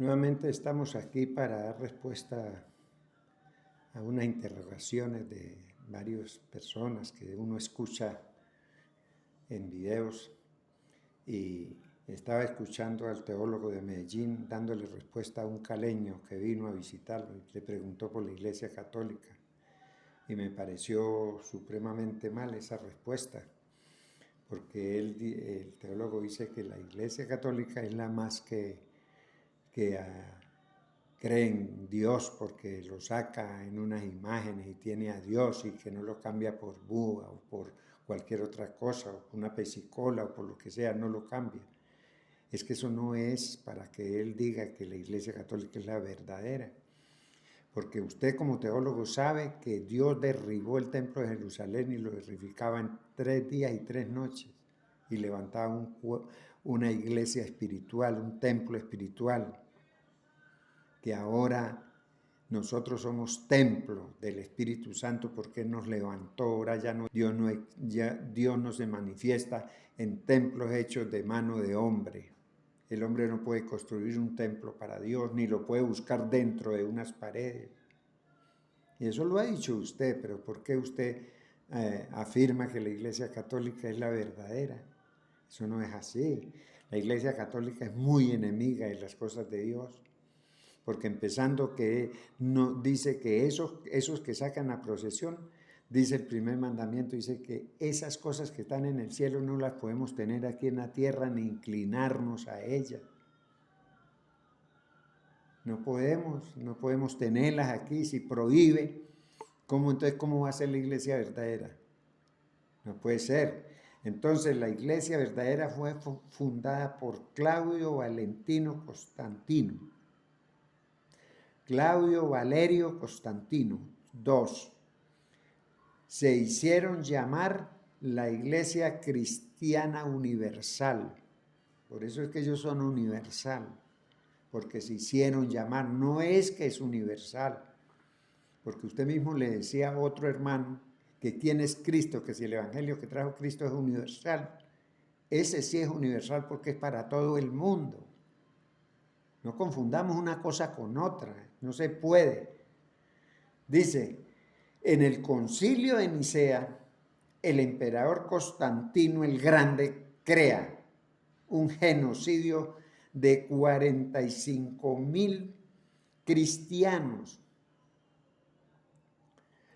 Nuevamente estamos aquí para dar respuesta a unas interrogaciones de varias personas que uno escucha en videos, y estaba escuchando al teólogo de Medellín dándole respuesta a un caleño que vino a visitarlo y le preguntó por la Iglesia Católica, y me pareció supremamente mal esa respuesta, porque el teólogo dice que la Iglesia Católica es la más que cree en Dios porque lo saca en unas imágenes y tiene a Dios, y que no lo cambia por Buda o por cualquier otra cosa, o por una pesicola o por lo que sea, no lo cambia. Es que eso no es para que él diga que la Iglesia Católica es la verdadera. Porque usted como teólogo sabe que Dios derribó el templo de Jerusalén y lo edificaba en 3 días y 3 noches. Y levantaba una iglesia espiritual, un templo espiritual, que ahora nosotros somos templo del Espíritu Santo porque Él nos levantó. Ahora ya no, Dios no se manifiesta en templos hechos de mano de hombre. El hombre no puede construir un templo para Dios, ni lo puede buscar dentro de unas paredes. Y eso lo ha dicho usted, pero ¿por qué usted afirma que la Iglesia Católica es la verdadera? Eso no es así. La Iglesia Católica es muy enemiga de las cosas de Dios. Porque empezando que no, dice que esos que sacan la procesión, dice el primer mandamiento, dice que esas cosas que están en el cielo no las podemos tener aquí en la tierra ni inclinarnos a ellas. No podemos tenerlas aquí. Si prohíbe, entonces cómo va a ser la iglesia verdadera? No puede ser. Entonces la iglesia verdadera fue fundada por Claudio Valentino Constantino. Claudio Valerio Constantino. 2. Se hicieron llamar la Iglesia Cristiana Universal. Por eso es que ellos son universal, porque se hicieron llamar. No es que es universal, porque usted mismo le decía a otro hermano que quién es Cristo, que si el evangelio que trajo Cristo es universal. Ese sí es universal porque es para todo el mundo. No confundamos una cosa con otra, no se puede. Dice, en el concilio de Nicea, el emperador Constantino el Grande crea un genocidio de 45,000 cristianos.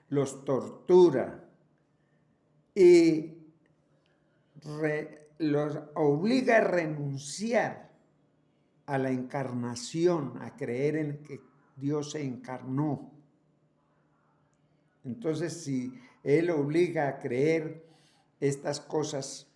Los tortura y los obliga a renunciar a la encarnación, a creer en que Dios se encarnó. Entonces, si Él obliga a creer estas cosas,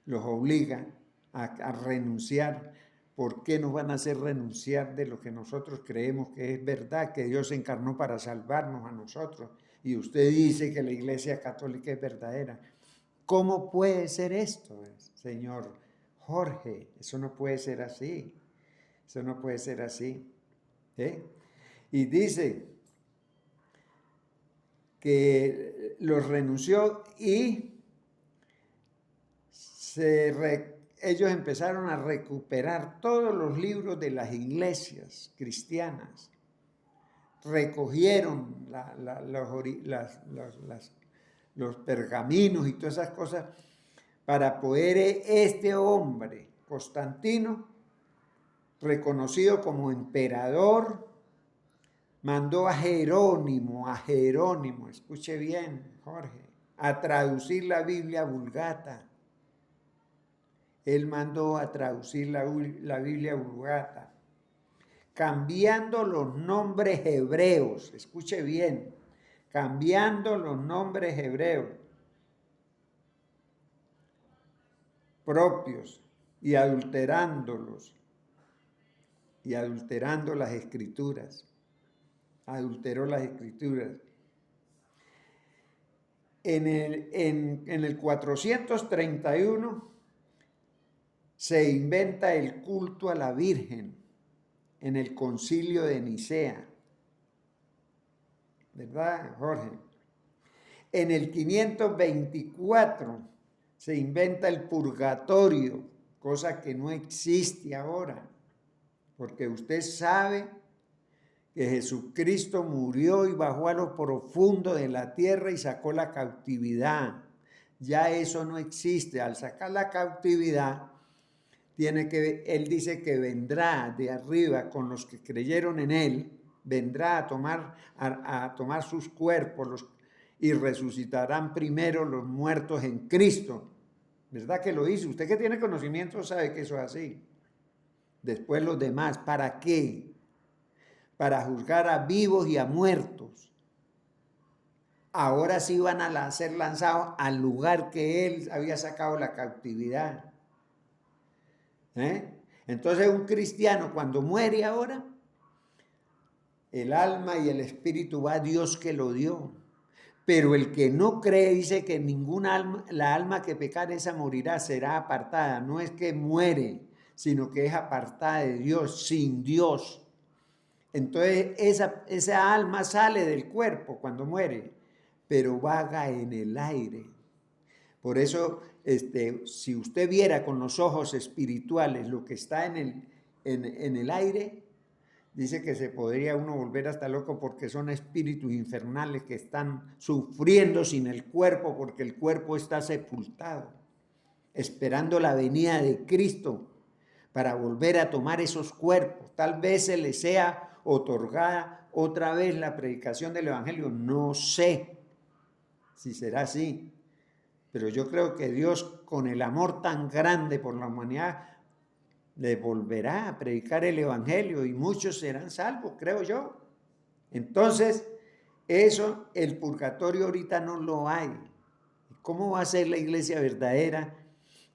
los obliga a renunciar, ¿por qué nos van a hacer renunciar de lo que nosotros creemos que es verdad, que Dios se encarnó para salvarnos a nosotros? Y usted dice que la Iglesia Católica es verdadera. ¿Cómo puede ser esto, señor Jorge? Eso no puede ser así. Eso no puede ser así. Y dice que los renunció y ellos empezaron a recuperar todos los libros de las iglesias cristianas. Recogieron los pergaminos y todas esas cosas para poder este hombre, Constantino, reconocido como emperador, mandó a Jerónimo, escuche bien, Jorge, a traducir la Biblia Vulgata. Él mandó a traducir la Biblia Vulgata, cambiando los nombres hebreos, escuche bien, cambiando los nombres hebreos propios y adulterándolos, y adulterando las escrituras. Adulteró las escrituras. En el 431 se inventa el culto a la Virgen en el concilio de Nicea. ¿Verdad, Jorge? En el 524 se inventa el purgatorio, cosa que no existe ahora, porque usted sabe que Jesucristo murió y bajó a lo profundo de la tierra y sacó la cautividad. Ya eso no existe. Al sacar la cautividad, él dice que vendrá de arriba con los que creyeron en él, vendrá a tomar sus cuerpos y resucitarán primero los muertos en Cristo. ¿Verdad que lo dice? Usted que tiene conocimiento sabe que eso es así. Después los demás, ¿para qué? Para juzgar a vivos y a muertos. Ahora sí van a ser lanzados al lugar que él había sacado la cautividad. Entonces un cristiano cuando muere ahora, el alma y el espíritu va a Dios que lo dio. Pero el que no cree dice que ninguna alma, la alma que pecare esa morirá, será apartada. No es que muere, sino que es apartada de Dios, sin Dios. Entonces esa alma sale del cuerpo cuando muere, pero vaga en el aire. Por eso, si usted viera con los ojos espirituales lo que está en el aire, dice que se podría uno volver hasta loco porque son espíritus infernales que están sufriendo sin el cuerpo porque el cuerpo está sepultado, esperando la venida de Cristo para volver a tomar esos cuerpos. Tal vez se les sea otorgada otra vez la predicación del Evangelio. No sé si será así, pero yo creo que Dios, con el amor tan grande por la humanidad, le volverá a predicar el Evangelio y muchos serán salvos, creo yo. Entonces, eso, el purgatorio ahorita no lo hay. ¿Cómo va a ser la iglesia verdadera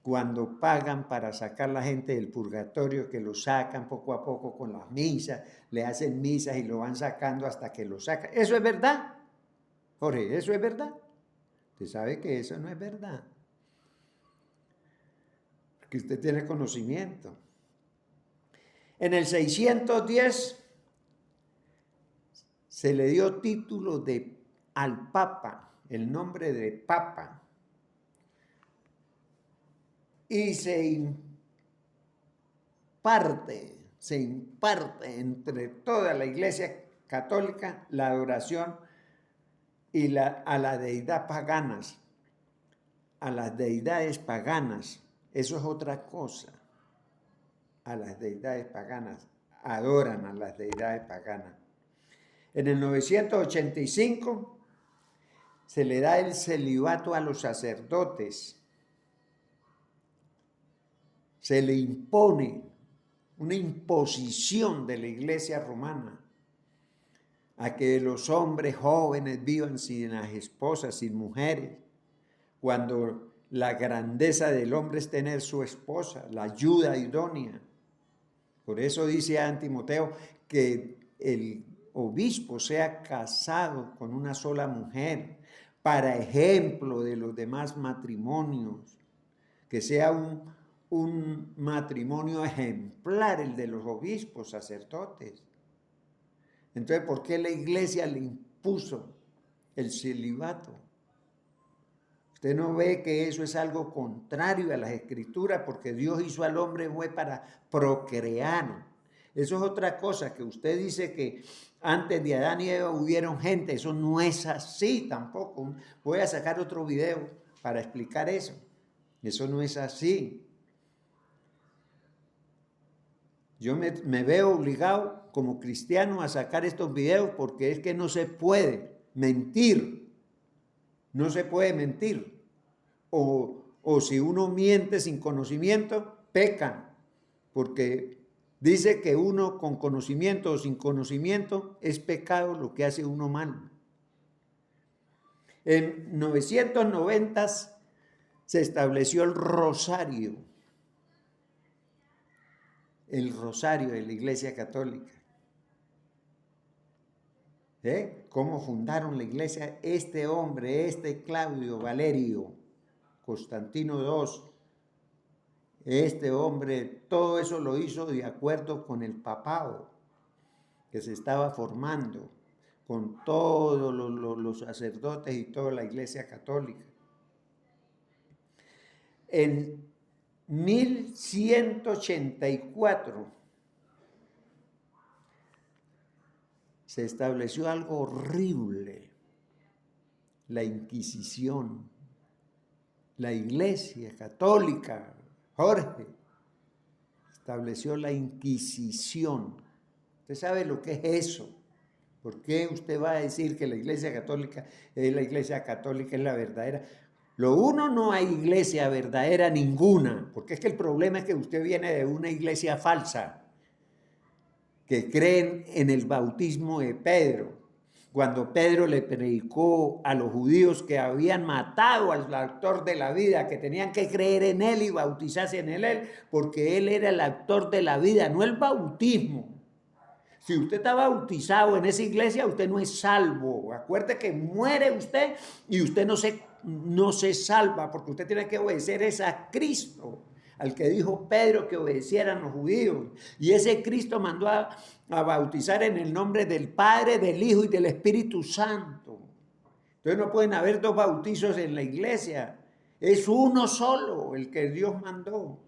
cuando pagan para sacar la gente del purgatorio, que lo sacan poco a poco con las misas, le hacen misas y lo van sacando hasta que lo sacan? ¿Eso es verdad? Jorge, ¿eso es verdad? Usted sabe que eso no es verdad. Porque usted tiene conocimiento. En el 610 se le dio título al Papa, el nombre de Papa. Y se imparte entre toda la Iglesia católica la adoración a la deidad paganas, a las deidades paganas. Eso es otra cosa. A las deidades paganas, adoran a las deidades paganas. En el 985 se le da el celibato a los sacerdotes. Se le impone una imposición de la Iglesia romana a que los hombres jóvenes vivan sin las esposas, sin mujeres, cuando la grandeza del hombre es tener su esposa, la ayuda idónea. Por eso dice a Timoteo que el obispo sea casado con una sola mujer, para ejemplo de los demás matrimonios, que sea un matrimonio ejemplar el de los obispos, sacerdotes. Entonces, ¿por qué la iglesia le impuso el celibato? Usted no ve que eso es algo contrario a las escrituras, porque Dios hizo al hombre fue para procrear. Eso es otra cosa, que usted dice que antes de Adán y Eva hubieron gente. Eso no es así tampoco. Voy a sacar otro video para explicar eso. Eso no es así. Yo me veo obligado como cristiano a sacar estos videos porque es que no se puede mentir. No se puede mentir. O si uno miente sin conocimiento, peca. Porque dice que uno con conocimiento o sin conocimiento es pecado lo que hace uno mal. En 990 se estableció el rosario de la Iglesia Católica. ¿Cómo fundaron la iglesia? Este hombre, Claudio Valerio, Constantino II, este hombre, todo eso lo hizo de acuerdo con el papado que se estaba formando, con todos los sacerdotes y toda la Iglesia Católica. En 1184 se estableció algo horrible, la Inquisición. La Iglesia Católica, Jorge, estableció la Inquisición. ¿Usted sabe lo que es eso? ¿Por qué usted va a decir que la Iglesia Católica es la verdadera? Lo uno, no hay iglesia verdadera ninguna, porque es que el problema es que usted viene de una iglesia falsa, que creen en el bautismo de Pedro. Cuando Pedro le predicó a los judíos que habían matado al autor de la vida, que tenían que creer en él y bautizarse en él, porque él era el autor de la vida, no el bautismo. Si usted está bautizado en esa iglesia, usted no es salvo. Acuerde que muere usted y usted no se salva, porque usted tiene que obedecer a Cristo, al que dijo Pedro que obedecieran los judíos. Y ese Cristo mandó a bautizar en el nombre del Padre, del Hijo y del Espíritu Santo. Entonces no pueden haber dos bautizos en la iglesia. Es uno solo el que Dios mandó.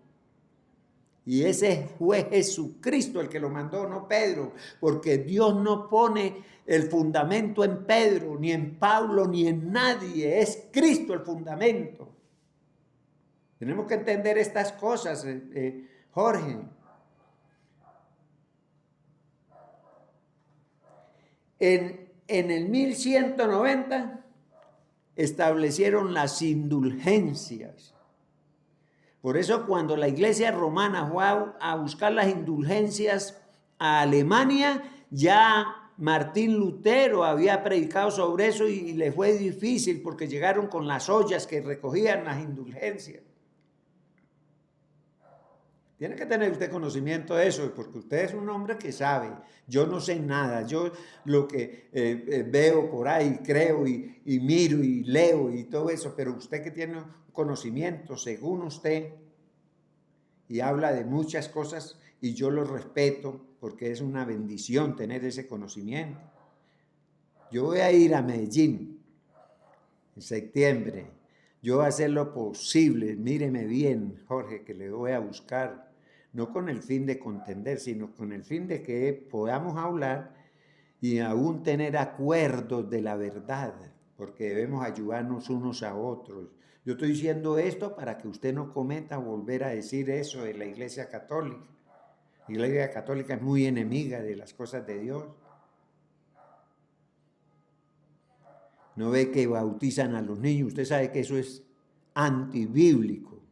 Y ese fue Jesucristo el que lo mandó, no Pedro, porque Dios no pone el fundamento en Pedro, ni en Pablo, ni en nadie. Es Cristo el fundamento. Tenemos que entender estas cosas, Jorge. En el 1190 establecieron las indulgencias. Por eso cuando la iglesia romana fue a buscar las indulgencias a Alemania, ya Martín Lutero había predicado sobre eso y le fue difícil porque llegaron con las ollas que recogían las indulgencias. Tiene que tener usted conocimiento de eso, porque usted es un hombre que sabe. Yo no sé nada. Yo lo que veo por ahí, creo y miro y leo y todo eso, pero usted que tiene conocimiento, según usted, y habla de muchas cosas, y yo lo respeto, porque es una bendición tener ese conocimiento. Yo voy a ir a Medellín en septiembre. Yo voy a hacer lo posible, míreme bien, Jorge, que le voy a buscar, no con el fin de contender, sino con el fin de que podamos hablar y aún tener acuerdos de la verdad, porque debemos ayudarnos unos a otros. Yo estoy diciendo esto para que usted no cometa volver a decir eso de la Iglesia Católica. La Iglesia Católica es muy enemiga de las cosas de Dios. No ve que bautizan a los niños. Usted sabe que eso es antibíblico.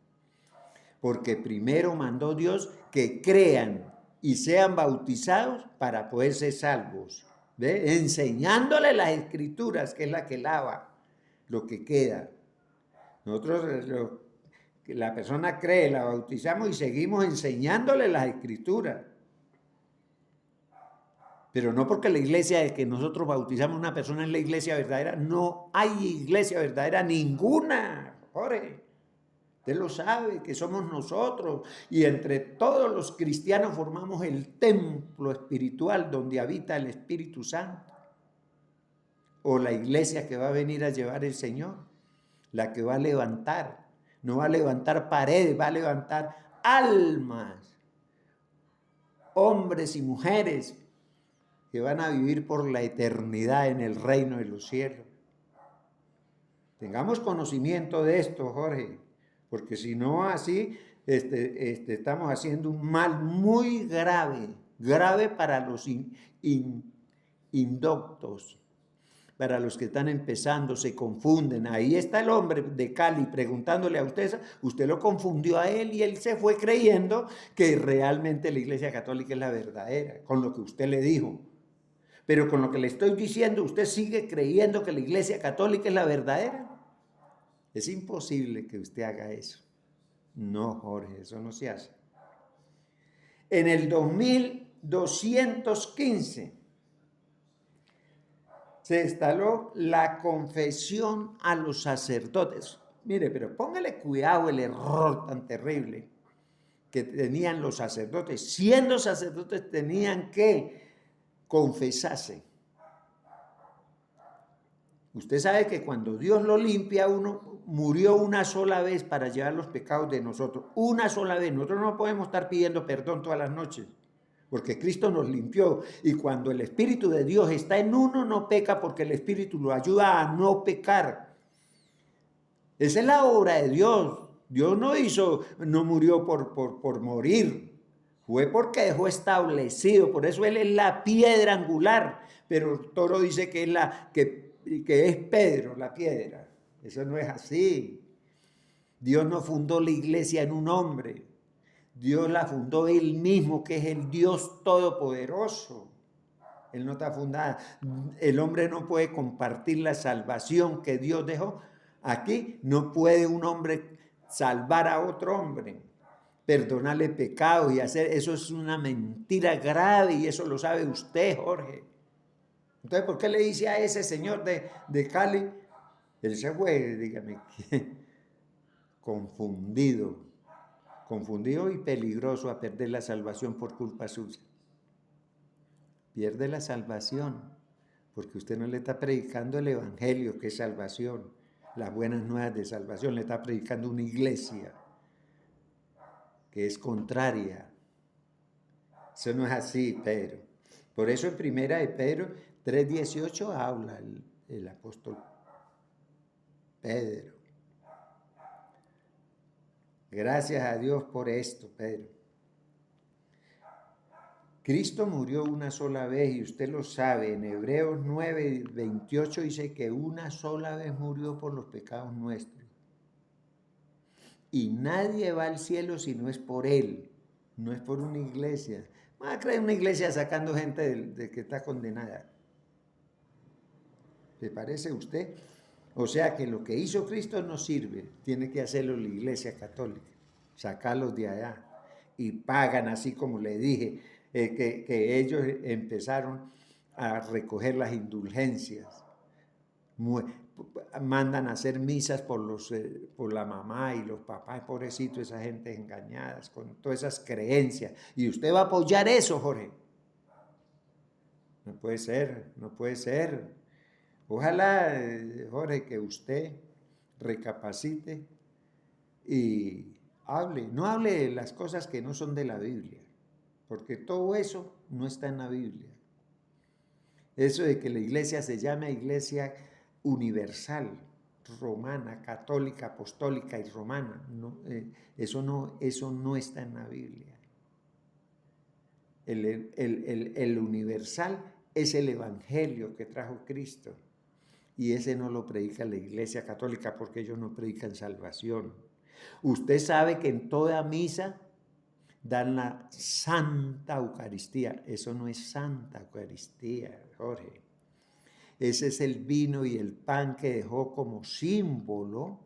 Porque primero mandó Dios que crean y sean bautizados para poder ser salvos. ¿Ve? Enseñándole las escrituras, que es la que lava lo que queda. Nosotros, la persona cree, la bautizamos y seguimos enseñándole las escrituras. Pero no porque la iglesia de que nosotros bautizamos a una persona es la iglesia verdadera. No hay iglesia verdadera ninguna, Jorge. Usted lo sabe, que somos nosotros. Y entre todos los cristianos formamos el templo espiritual donde habita el Espíritu Santo. O la iglesia que va a venir a llevar el Señor. La que va a levantar. No va a levantar paredes, va a levantar almas. Hombres y mujeres que van a vivir por la eternidad en el reino de los cielos. Tengamos conocimiento de esto, Jorge, porque si no así, estamos haciendo un mal muy grave, grave para los indoctos, para los que están empezando, se confunden. Ahí está el hombre de Cali preguntándole a usted, usted lo confundió a él y él se fue creyendo que realmente la Iglesia Católica es la verdadera, con lo que usted le dijo. Pero con lo que le estoy diciendo, ¿usted sigue creyendo que la Iglesia Católica es la verdadera? Es imposible que usted haga eso. No, Jorge, eso no se hace. En el 2215 se instaló la confesión a los sacerdotes. Mire, pero póngale cuidado el error tan terrible que tenían los sacerdotes. Siendo sacerdotes tenían que confesarse. Usted sabe que cuando Dios lo limpia a uno, murió una sola vez para llevar los pecados de nosotros. Una sola vez. Nosotros no podemos estar pidiendo perdón todas las noches. porque Cristo nos limpió. Y cuando el Espíritu de Dios está en uno, no peca porque el Espíritu lo ayuda a no pecar. Esa es la obra de Dios. Dios no murió por morir. Fue porque dejó establecido. Por eso Él es la piedra angular. Pero el Toro dice que es Pedro la piedra. Eso no es así. Dios no fundó la iglesia en un hombre. Dios la fundó Él mismo, que es el Dios todopoderoso. Él no está fundada. El hombre no puede compartir la salvación que Dios dejó. Aquí no puede un hombre salvar a otro hombre, perdonarle pecados y hacer. Eso es una mentira grave y eso lo sabe usted, Jorge. Entonces, ¿por qué le dice a ese señor de Cali? Él se fue, dígame, confundido y peligroso a perder la salvación por culpa suya. Pierde la salvación, porque usted no le está predicando el evangelio, que es salvación, las buenas nuevas de salvación, le está predicando una iglesia que es contraria. Eso no es así, Pedro. Por eso en primera de Pedro 3:18 habla el apóstol Pedro. Gracias a Dios por esto, Pedro. Cristo murió una sola vez y usted lo sabe. En Hebreos 9:28 dice que una sola vez murió por los pecados nuestros. Y nadie va al cielo si no es por Él, no es por una iglesia. Va a creer una iglesia sacando gente de que está condenada. ¿Le parece a usted? O sea que lo que hizo Cristo no sirve, tiene que hacerlo la iglesia católica, sacarlos de allá. Y pagan, así como le dije, que ellos empezaron a recoger las indulgencias. Mandan a hacer misas por la mamá y los papás, pobrecitos, esa gente engañadas con todas esas creencias. Y usted va a apoyar eso, Jorge. No puede ser, no puede ser. Ojalá, Jorge, que usted recapacite y no hable de las cosas que no son de la Biblia, porque todo eso no está en la Biblia. Eso de que la iglesia se llame iglesia universal, romana, católica, apostólica y romana, no, eso no está en la Biblia. El universal es el evangelio que trajo Cristo. Y ese no lo predica la iglesia católica porque ellos no predican salvación. Usted sabe que en toda misa dan la Santa Eucaristía. Eso no es Santa Eucaristía, Jorge. Ese es el vino y el pan que dejó como símbolo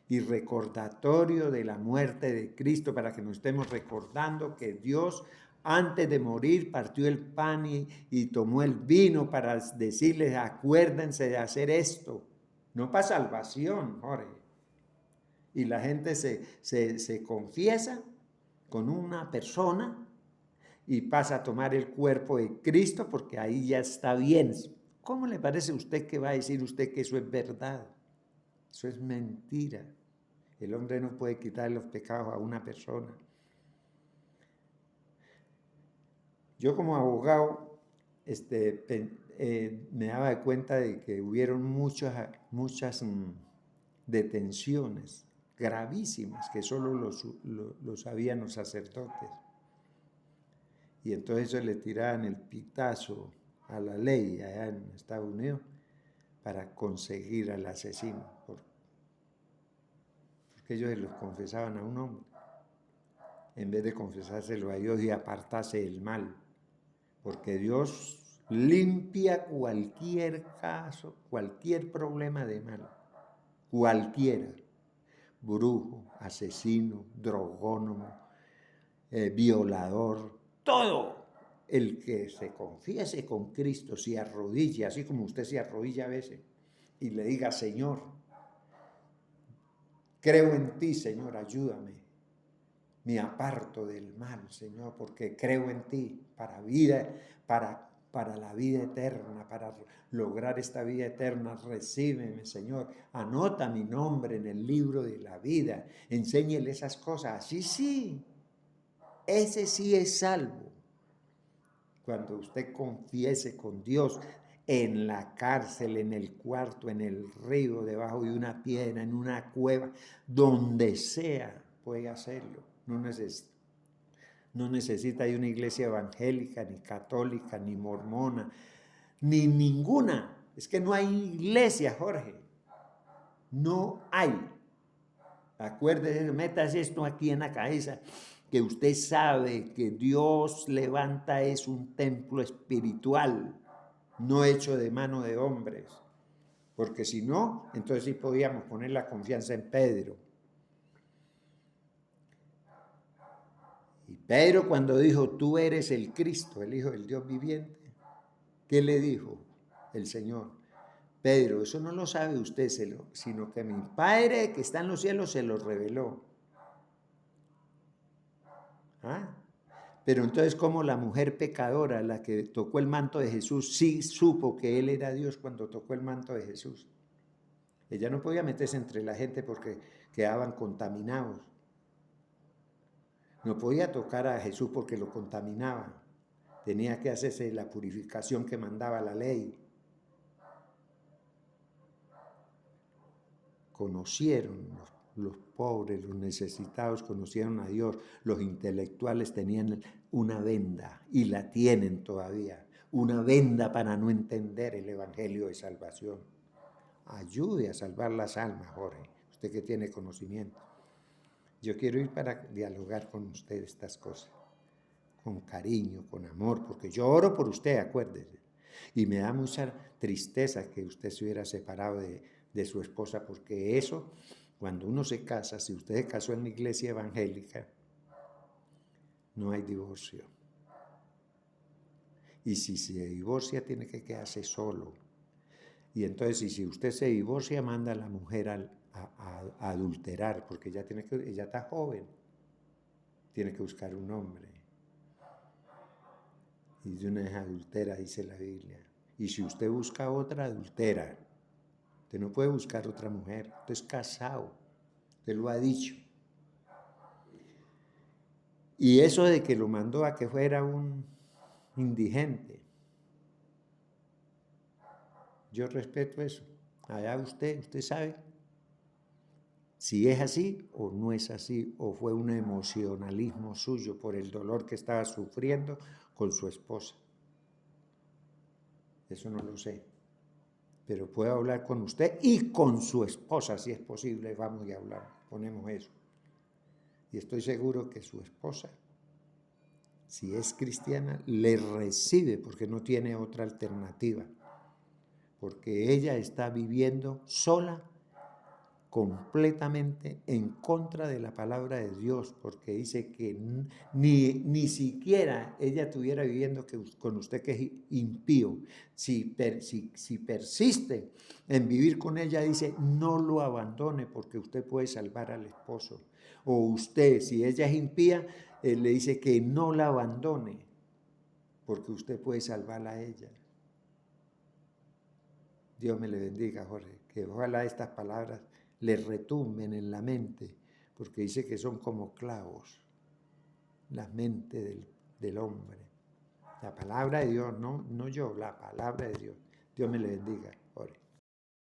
y recordatorio de la muerte de Cristo, para que nos estemos recordando que Dios antes de morir partió el pan y tomó el vino para decirles, acuérdense de hacer esto, no para salvación, Jorge. Y la gente se confiesa con una persona y pasa a tomar el cuerpo de Cristo porque ahí ya está bien. ¿Cómo le parece a usted que va a decir usted que eso es verdad? Eso es mentira. El hombre no puede quitar los pecados a una persona. Yo como abogado me daba cuenta de que hubieron muchas detenciones gravísimas que solo lo sabían los sacerdotes. Y entonces ellos le tiraban el pitazo a la ley allá en Estados Unidos para conseguir al asesino, porque ellos se los confesaban a un hombre, en vez de confesárselo a Dios y apartarse del mal, porque Dios limpia cualquier caso, cualquier problema de mal, cualquiera, brujo, asesino, drogónomo, violador, todo. El que se confiese con Cristo, se arrodilla, así como usted se arrodilla a veces, y le diga, Señor, creo en ti, Señor, ayúdame. Me aparto del mal, Señor, porque creo en ti para la vida eterna, para lograr esta vida eterna. Recíbeme, Señor. Anota mi nombre en el libro de la vida. Enséñele esas cosas. Así sí, ese sí es salvo. cuando usted confiese con Dios en la cárcel, en el cuarto, en el río, debajo de una piedra, en una cueva, donde sea, puede hacerlo. No necesita de una iglesia evangélica, ni católica, ni mormona, ni ninguna. Es que no hay iglesia, Jorge. No hay. Acuérdese, métase esto aquí en la cabeza, que usted sabe que Dios levanta es un templo espiritual, no hecho de mano de hombres. Porque si no, entonces sí podíamos poner la confianza en Pedro. Y Pedro cuando dijo, tú eres el Cristo, el Hijo del Dios viviente, ¿qué le dijo el Señor? Pedro, eso no lo sabe usted, sino que mi Padre que está en los cielos se lo reveló. ¿Ah? Pero entonces, como la mujer pecadora, la que tocó el manto de Jesús, sí supo que Él era Dios cuando tocó el manto de Jesús. Ella no podía meterse entre la gente porque quedaban contaminados. No podía tocar a Jesús porque lo contaminaba. Tenía que hacerse la purificación que mandaba la ley. Conocieron los pobres, los necesitados, conocieron a Dios. Los intelectuales tenían una venda y la tienen todavía. Una venda para no entender el evangelio de salvación. Ayude a salvar las almas, Jorge. Usted que tiene conocimiento. Yo quiero ir para dialogar con usted estas cosas. Con cariño, con amor, porque yo oro por usted, acuérdese. Y me da mucha tristeza que usted se hubiera separado de su esposa, porque eso, cuando uno se casa, si usted se casó en la iglesia evangélica, no hay divorcio. Y si se divorcia, tiene que quedarse solo. Y entonces, si usted se divorcia, manda a la mujer a adulterar, porque ella está joven, tiene que buscar un hombre. Y de una vez adultera, dice la Biblia. Y si usted busca otra, adultera. Usted no puede buscar otra mujer. Usted es casado. Usted lo ha dicho. Y eso de que lo mandó a que fuera un indigente. Yo respeto eso. Allá usted sabe si es así o no es así, o fue un emocionalismo suyo por el dolor que estaba sufriendo con su esposa. Eso no lo sé. Pero puedo hablar con usted y con su esposa, si es posible, vamos y hablamos, ponemos eso. Y estoy seguro que su esposa, si es cristiana, le recibe porque no tiene otra alternativa. Porque ella está viviendo sola, completamente en contra de la palabra de Dios, porque dice que ni siquiera ella estuviera viviendo con usted que es impío. Si persiste en vivir con ella, dice, no lo abandone porque usted puede salvar al esposo. O usted, si ella es impía, le dice que no la abandone porque usted puede salvarla a ella. Dios me le bendiga, Jorge, que ojalá estas palabras le retumben en la mente, porque dice que son como clavos, la mente del hombre. La palabra de Dios, no yo, la palabra de Dios. Dios me le bendiga.